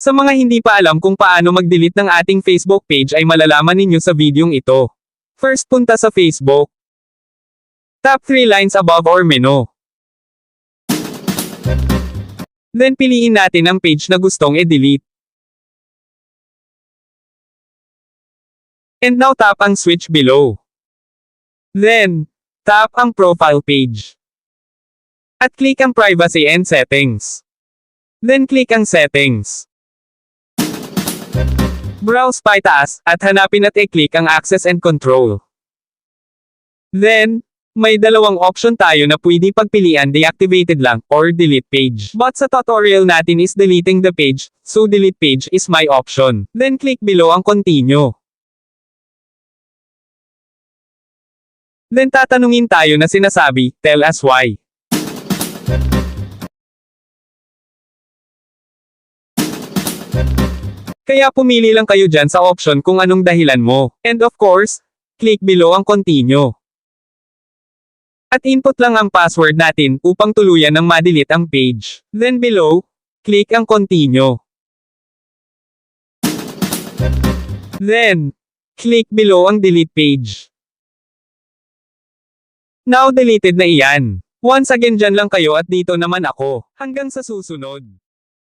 Sa mga hindi pa alam kung paano mag-delete ng ating Facebook page ay malalaman ninyo sa videong ito. First, punta sa Facebook. Tap 3 lines above or menu. Then piliin natin ang page na gustong i-delete. And now tap ang switch below. Then, tap ang profile page. At click ang privacy and settings. Then click ang settings. Browse paitaas, at hanapin at i-click ang access and control. Then, may dalawang option tayo na pwede pagpilian, deactivated lang, or delete page. But sa tutorial natin is deleting the page, so delete page is my option. Then click below ang continue. Then tatanungin tayo na sinasabi, tell us why. Kaya pumili lang kayo dyan sa option kung anong dahilan mo. And of course, click below ang continue. At input lang ang password natin upang tuluyan ng ma-delete ang page. Then below, click ang continue. Then, click below ang delete page. Now deleted na iyan. Once again dyan lang kayo at dito naman ako. Hanggang sa susunod.